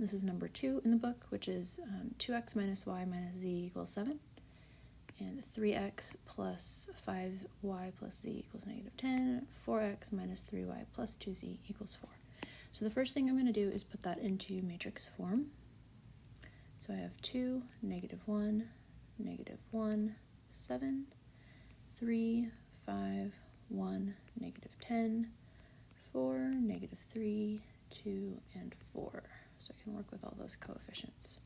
This is number 2 in the book, which is 2x minus y minus z equals 7. And 3x plus 5y plus z equals negative 10. 4x minus 3y plus 2z equals 4. So the first thing I'm going to do is put that into matrix form. So I have 2, negative 1, negative 1, 7, 3, 5, 1, negative 10, 4, negative 3, 2, and 4. So I can work with all those coefficients.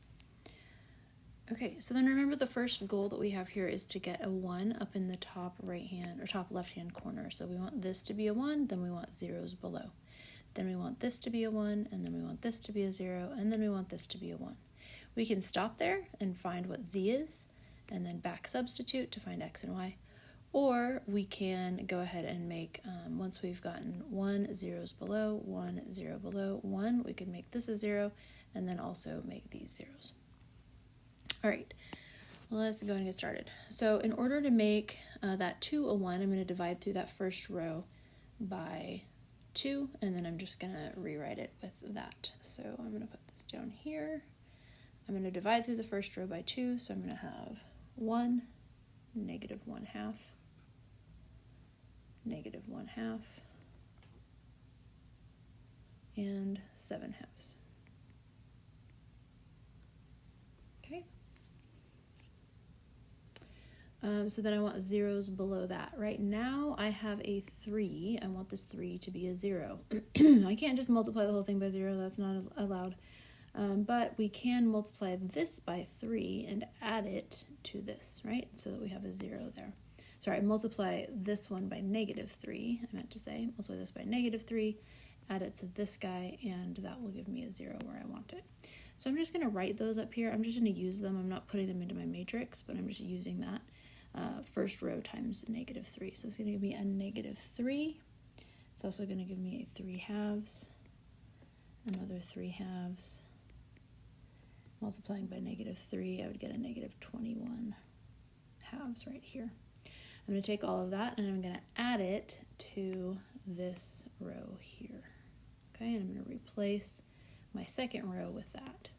Okay, so then remember the first goal that we have here is to get a 1 up in the top right hand or top left hand corner. So we want this to be a 1, then we want zeros below. Then we want this to be a 1, and then we want this to be a 0, and then we want this to be a 1. We can stop there and find what z is, and then back substitute to find x and y. Or we can go ahead and make, once we've gotten 1, zeros below, 1, 0 below, 1, we can make this a 0, and then also make these zeros. All right, let's go and get started. So in order to make that 2 a 1, I'm going to divide through that first row by 2, and then I'm just going to rewrite it with that. So I'm going to put this down here. I'm going to divide through the first row by 2, so I'm going to have 1, negative 1 half, negative 1 half, and 7 halves. Okay. So then I want zeros below that. Right now I have a 3. I want this 3 to be a 0. I can't just multiply the whole thing by 0. That's not allowed. But we can multiply this by 3 and add it to this, right? So that we have a 0 there. Sorry, multiply this one by negative 3, I meant to say. Multiply this by negative 3, add it to this guy, and that will give me a 0 where I want it. So I'm just going to write those up here. I'm just going to use them. I'm not putting them into my matrix, but I'm just using that first row times negative 3. So it's going to give me a negative 3. It's also going to give me a 3 halves, another 3 halves. Multiplying by negative 3, I would get a negative 21 halves right here. I'm going to take all of that and I'm going to add it to this row here. Okay, and I'm going to replace my second row with that.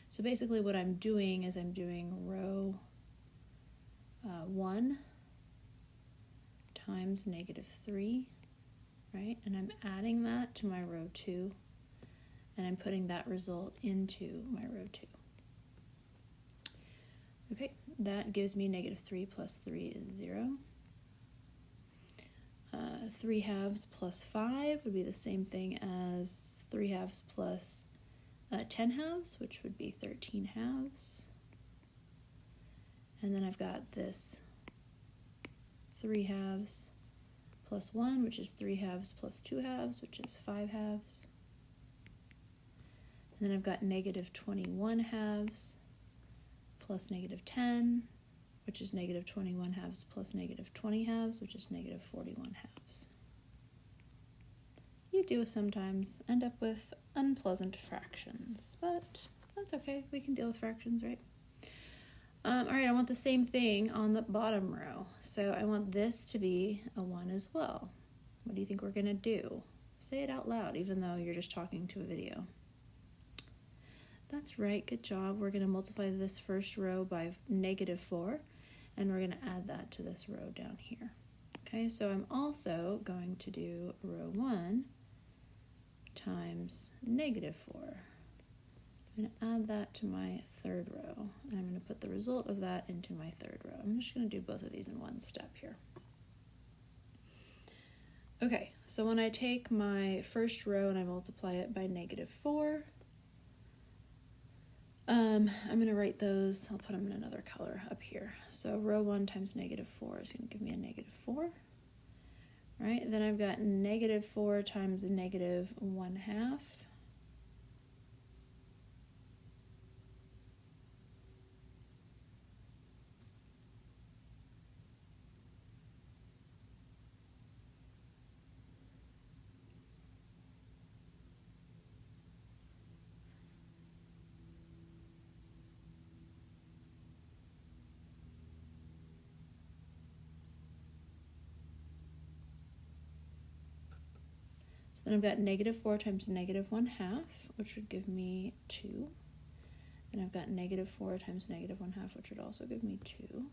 So basically what I'm doing is I'm doing row 1 times negative 3, right? And I'm adding that to my row 2, and I'm putting that result into my row 2. Okay, that gives me negative 3 plus 3 is 0. 3 halves plus 5 would be the same thing as 3 halves plus 10 halves, which would be 13 halves. And then I've got this 3 halves plus 1, which is 3 halves plus 2 halves, which is 5 halves. And then I've got negative 21 halves plus negative 10, which is negative 21 halves plus negative 20 halves, which is negative 41 halves. You do sometimes end up with unpleasant fractions, but that's okay. We can deal with fractions, right? All right, I want the same thing on the bottom row. So I want this to be a 1 as well. What do you think we're going to do? Say it out loud, even though you're just talking to a video. That's right, good job. We're going to multiply this first row by negative 4, and we're going to add that to this row down here. Okay, so I'm also going to do row 1 times negative 4. I'm going to add that to my third row, and I'm going to put the result of that into my third row. I'm just going to do both of these in one step here. Okay, so when I take my first row and I multiply it by negative 4, I'm going to write those, I'll put them in another color up here. So row 1 times negative 4 is going to give me a negative 4. Right, then I've got negative 4 times negative 1 half. So then I've got negative 4 times negative 1/2, which would give me 2. Then I've got negative 4 times negative 1/2, which would also give me 2.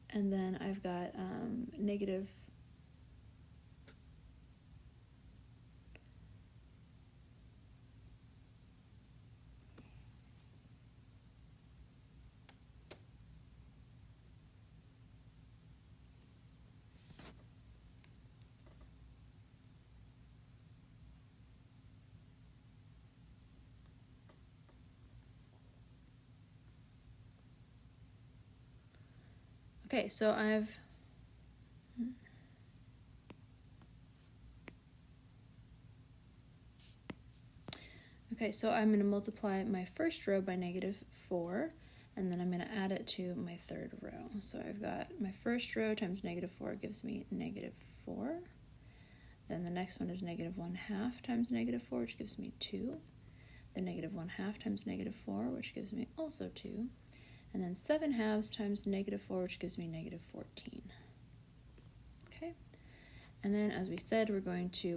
And then I've got negative Okay, so I'm going to multiply my first row by negative 4, and then I'm going to add it to my third row. So I've got my first row times negative 4 gives me negative 4. Then the next one is negative 1/2 times negative 4, which gives me 2. Then negative 1/2 times negative 4, which gives me also 2. And then 7/2 times negative 4, which gives me negative 14. Okay. And then, as we said, we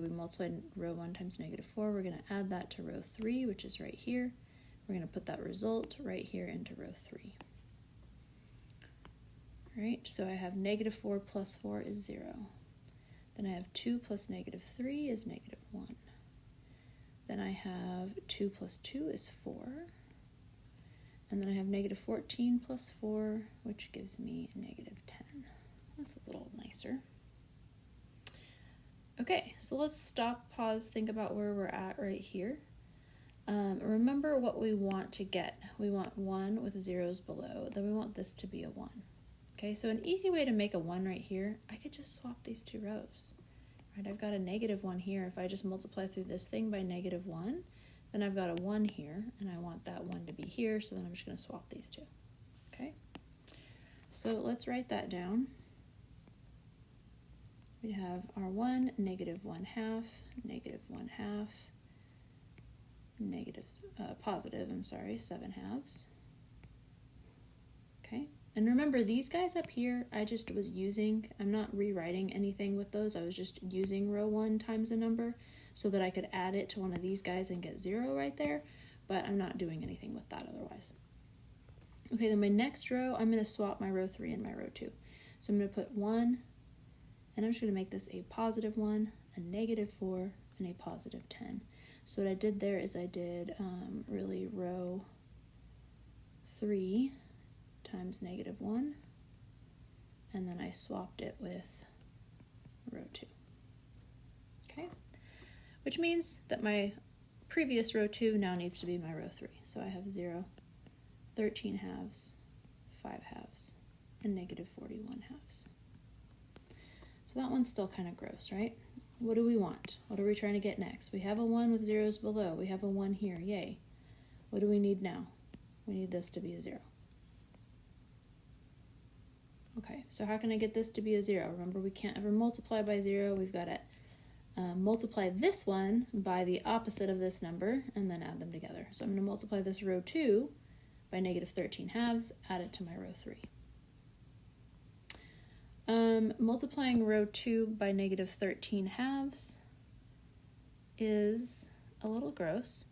multiplied row 1 times negative 4. We're going to add that to row 3, which is right here. We're going to put that result right here into row 3. All right, so I have negative 4 plus 4 is 0. Then I have 2 plus negative 3 is negative 1. Then I have 2 plus 2 is 4. And then I have negative 14 plus 4, which gives me negative 10. That's a little nicer. Okay, so let's stop, pause, think about where we're at right here. Remember what we want to get. We want 1 with zeros below. Then we want this to be a 1. Okay, so an easy way to make a 1 right here, I could just swap these two rows. Right, I've got a negative 1 here. If I just multiply through this thing by negative 1, then I've got a 1 here, and I want that 1 to be here, so then I'm just going to swap these two. Okay, so let's write that down. We have our 1, negative 1/2, negative 1/2, positive 7/2. Okay, and remember these guys up here, I just was using, I'm not rewriting anything with those, I was just using row 1 times a number so that I could add it to one of these guys and get 0 right there, but I'm not doing anything with that otherwise. Okay, then my next row, I'm going to swap my row 3 and my row 2. So I'm going to put 1, and I'm just going to make this a positive 1, a negative 4, and a positive 10. So what I did there is I did really row 3 times negative 1, and then I swapped it with row 2. Okay, which means that my previous row 2 now needs to be my row 3. So I have 0, 13/2, 5/2, and negative 41/2. So that one's still kind of gross, right? What do we want? What are we trying to get next? We have a 1 with zeros below. We have a 1 here, yay. What do we need now? We need this to be a 0. Okay, so how can I get this to be a 0? Remember, we can't ever multiply by 0. We've got to multiply this one by the opposite of this number and then add them together. So I'm going to multiply this row 2 by negative 13/2, add it to my row 3. Multiplying row 2 by negative 13/2 is a little gross.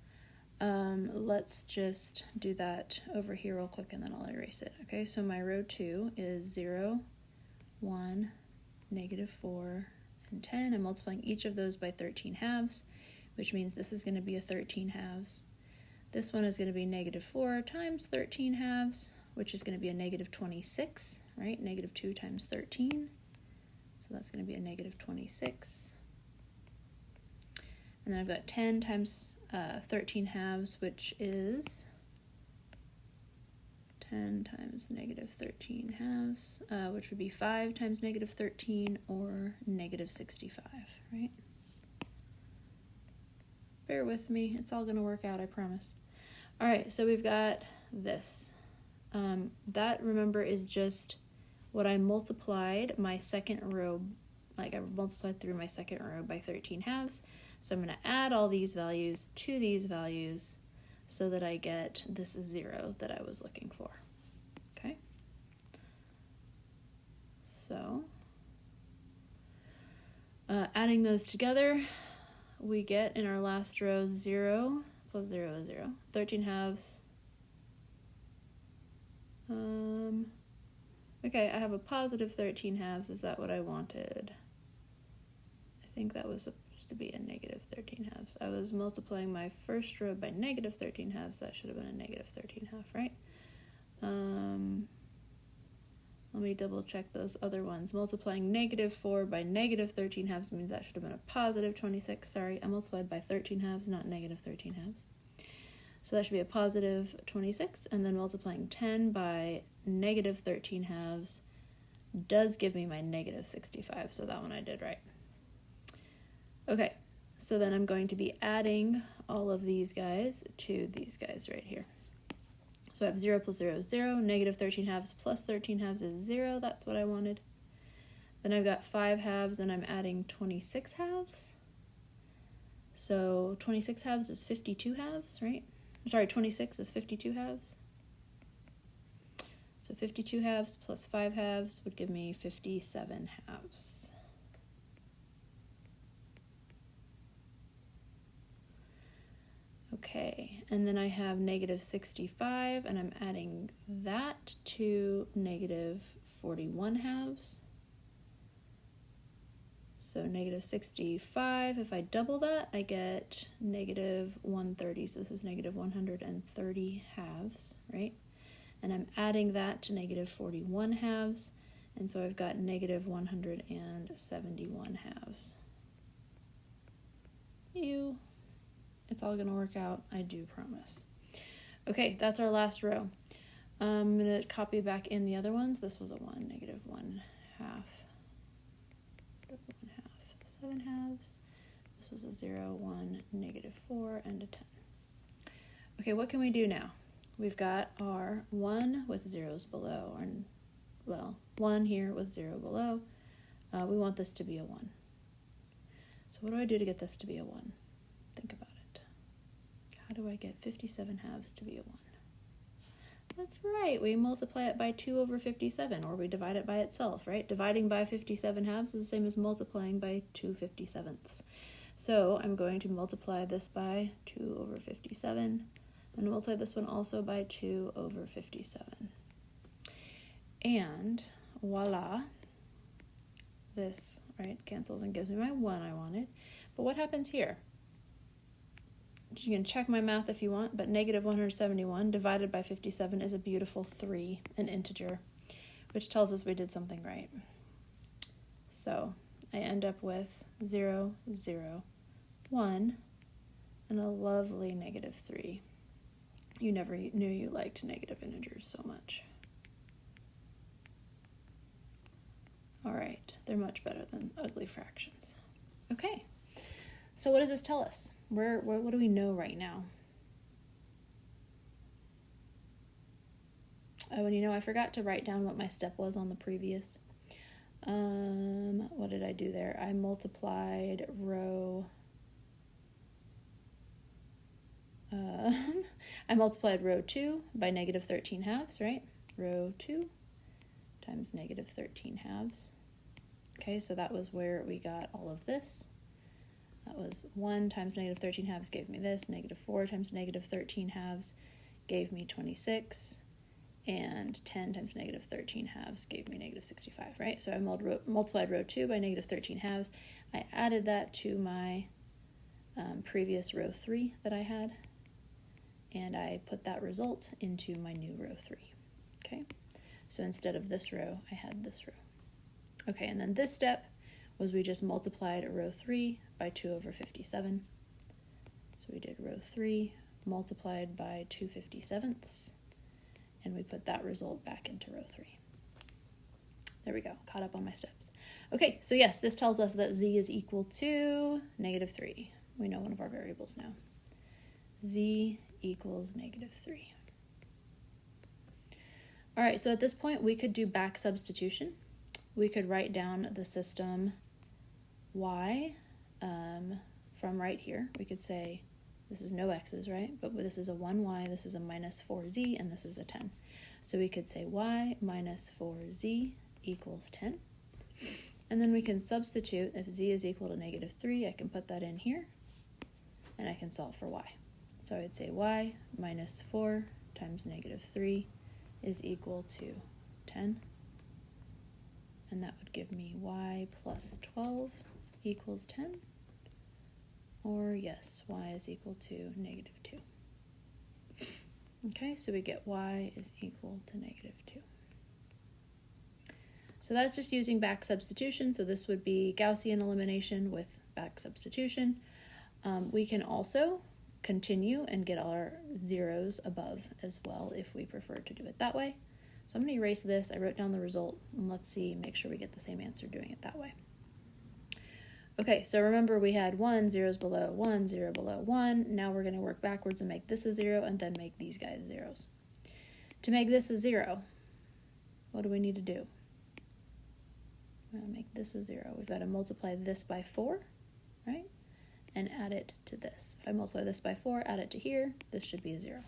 Let's just do that over here real quick and then I'll erase it. Okay, so my row 2 is 0, 1, negative 4, and 10. I'm multiplying each of those by 13/2, which means this is going to be a 13/2. This one is going to be negative 4 times 13/2, which is going to be a negative 26, right? Negative 2 times 13. So that's going to be a negative 26. And then I've got 10 times 13/2, which is 10 times negative 13/2, which would be 5 times negative 13, or negative 65, right? Bear with me, it's all going to work out, I promise. All right, so we've got this. That, remember, is just what I multiplied my second row, like I multiplied through my second row by 13/2. So I'm going to add all these values to these values so that I get this 0 that I was looking for. Okay? So adding those together, we get in our last row 0 plus 0 is 0. 13 halves. Okay, I have a positive 13 halves. Is that what I wanted? I think that was supposed to be a negative 13 halves. I was multiplying my first row by negative 13 halves. That should have been a negative 13 half, right? Let me double check those other ones. Multiplying negative 4 by negative 13 halves means that should have been a positive 26. Sorry, I multiplied by 13 halves, not negative 13 halves. So that should be a positive 26, and then multiplying 10 by negative 13 halves does give me my negative 65, so that one I did right. Okay, so then I'm going to be adding all of these guys to these guys right here. So I have 0 plus 0 is 0, negative 13 halves plus 13 halves is 0, that's what I wanted. Then I've got 5 halves and I'm adding 26 halves. So 26 halves is 52 halves, right? Sorry, 26 is 52 halves. So 52 halves plus 5 halves would give me 57 halves. Okay, and then I have negative 65, and I'm adding that to negative 41 halves. So negative 65, if I double that, I get negative 130, so this is negative 130 halves, right? And I'm adding that to negative 41 halves, and so I've got negative 171 halves. Ew. It's all going to work out, I do promise. Okay, that's our last row. I'm going to copy back in the other ones. This was a 1, negative 1 half, 7 halves. This was a 0, 1, negative 4, and a 10. Okay, what can we do now? We've got our 1 with zeros below, or, well, 1 here with 0 below. We want this to be a 1. So what do I do to get this to be a 1? Think about it. How do I get 57 halves to be a 1? That's right, we multiply it by 2 over 57, or we divide it by itself, right? Dividing by 57 halves is the same as multiplying by 2 57ths. So I'm going to multiply this by 2 over 57. I'm going to multiply this one also by 2 over 57. And voila, this, right, cancels and gives me my 1 I wanted. But what happens here? You can check my math if you want, but negative 171 divided by 57 is a beautiful 3, an integer, which tells us we did something right. So I end up with 0, 0, 1, and a lovely negative 3. You never knew you liked negative integers so much. All right, they're much better than ugly fractions. Okay. So what does this tell us? What do we know right now? Oh, and you know, I forgot to write down what my step was on the previous. What did I do there? I multiplied row... I multiplied row 2 by negative 13 halves, right? Row 2 times negative 13 halves. Okay, so that was where we got all of this. That was 1 times negative 13 halves gave me this. Negative 4 times negative 13 halves gave me 26. And 10 times negative 13 halves gave me negative 65, right? So I multiplied row 2 by negative 13 halves. I added that to my previous row 3 that I had. And I put that result into my new row 3. Okay? So instead of this row, I had this row. Okay, and then this step was we just multiplied row 3 by 2 over 57. So we did row 3 multiplied by 2 57ths, and we put that result back into row 3. There we go, caught up on my steps. Okay, so yes, this tells us that z is equal to negative 3. We know one of our variables now. Z equals negative 3. All right, so at this point we could do back substitution. We could write down the system y from right here. We could say this is no x's, right? But this is a 1y, this is a minus 4z, and this is a 10. So we could say y minus 4z equals 10. And then we can substitute, if z is equal to negative 3, I can put that in here, and I can solve for y. So I'd say y minus 4 times negative 3 is equal to 10. And that would give me y plus 12 equals 10. Or yes, y is equal to negative 2. Okay, so we get y is equal to negative 2. So that's just using back substitution. So this would be Gaussian elimination with back substitution. We can also continue and get our zeros above as well if we prefer to do it that way. So I'm going to erase this. I wrote down the result, and let's see, make sure we get the same answer doing it that way. Okay, so remember we had 1, zeros below 1, 0 below 1. Now we're going to work backwards and make this a 0 and then make these guys zeros. To make this a 0, what do we need to do? We're going to make this a 0. We've got to multiply this by 4, right? And add it to this. If I multiply this by 4, add it to here, this should be a 0.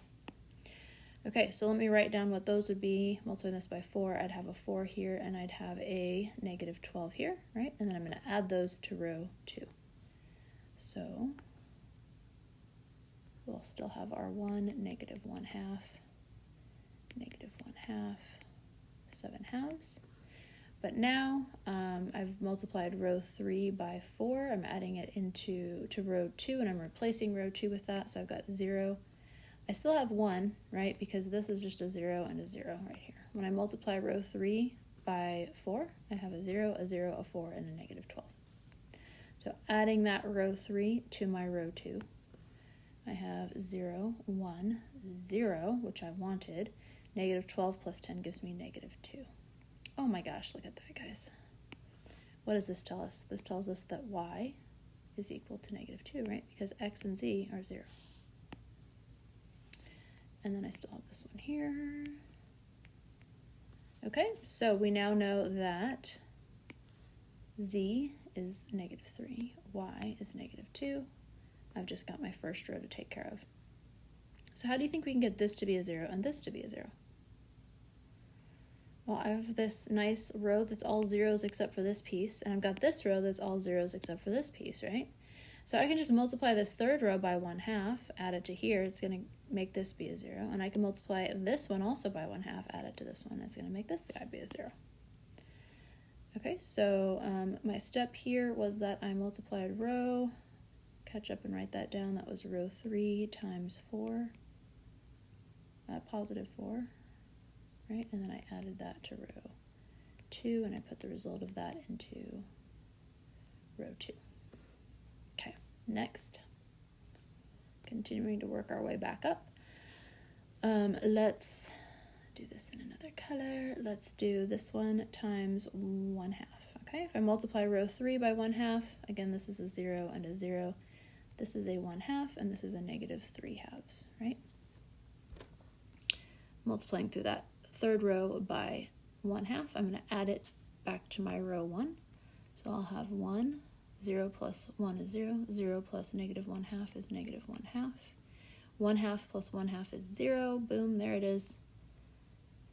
Okay, so let me write down what those would be. Multiply this by 4, I'd have a 4 here, and I'd have a negative 12 here, right? And then I'm going to add those to row 2. So we'll still have our 1, negative 1 half, negative 1 half, 7 halves. But now I've multiplied row 3 by 4. I'm adding it to row 2, and I'm replacing row 2 with that, so I've got 0. I still have 1, right, because this is just a 0 and a 0 right here. When I multiply row 3 by 4, I have a 0, a 4, and a negative 12. So adding that row 3 to my row 2, I have 0, 1, 0, which I wanted. Negative 12 plus 10 gives me negative 2. Oh my gosh, look at that, guys. What does this tell us? This tells us that y is equal to negative 2, right? Because x and z are 0. And then I still have this one here. Okay, so we now know that z is negative 3, y is negative 2. I've just got my first row to take care of. So how do you think we can get this to be a 0 and this to be a 0? Well, I have this nice row that's all zeros except for this piece, and I've got this row that's all zeros except for this piece, right? So I can just multiply this third row by 1/2, add it to here, it's going to make this be a 0, and I can multiply this one also by 1/2, add it to this one, it's going to make this guy be a 0. Okay, so my step here was that I multiplied row, catch up and write that down, that was row 3 times 4, positive 4, right, and then I added that to row 2, and I put the result of that into row 2. Okay, next, continuing to work our way back up. Let's do this in another color. Let's do this one times 1/2. Okay, if I multiply row 3 by 1/2, again, this is a 0 and a 0. This is a 1/2, and this is a negative 3/2, right? Multiplying through that third row by 1/2, I'm going to add it back to my row 1. So I'll have 1, 0 plus 1 is 0, 0 plus negative 1/2 is negative 1/2. 1/2 plus 1/2 is 0, boom, there it is.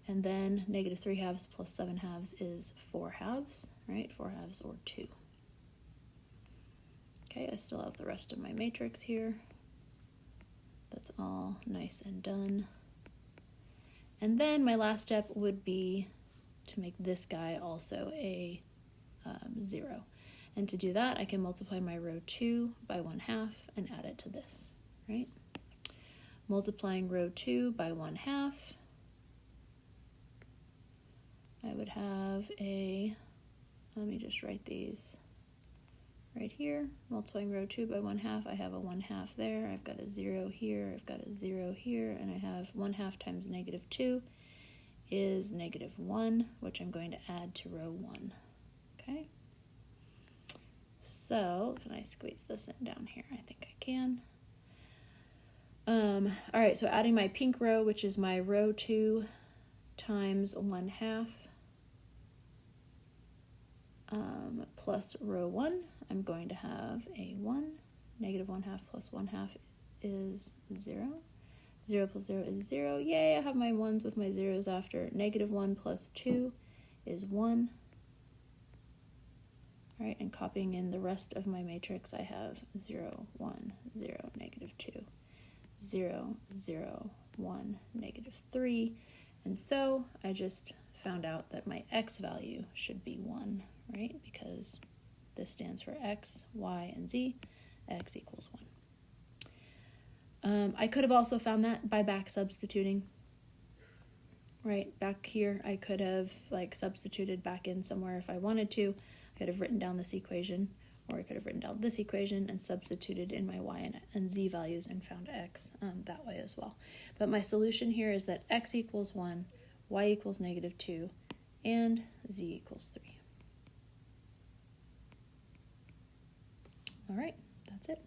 And then negative 3/2 plus 7/2 is 4/2, right? 4/2 or 2. Okay, I still have the rest of my matrix here. That's all nice and done. And then my last step would be to make this guy also a 0. And to do that, I can multiply my row 2 by 1/2 and add it to this, right? Multiplying row 2 by 1/2, I would have a, let me just write these right here. Multiplying row 2 by 1/2, I have a 1/2 there. I've got a 0 here, I've got a 0 here, and I have 1/2 times negative 2 is negative 1, which I'm going to add to row 1. Okay? So, can I squeeze this in down here? I think I can. All right, so adding my pink row, which is my row 2 times 1/2 plus row 1, I'm going to have a 1. Negative 1/2 plus 1/2 is 0. 0 plus 0 is 0. Yay, I have my 1s with my 0s after. Negative 1 plus 2 is 1. All right, and copying in the rest of my matrix, I have 0, 1, 0, negative 2, 0, 0, 1, negative 3, and so I just found out that my x value should be 1, right? Because this stands for x, y, and z. X equals 1. I could have also found that by back substituting. Right, back here I could have substituted back in somewhere if I wanted to. I could have written down this equation, or I could have written down this equation and substituted in my y and z values and found x that way as well. But my solution here is that x equals 1, y equals negative 2, and z equals 3. All right, that's it.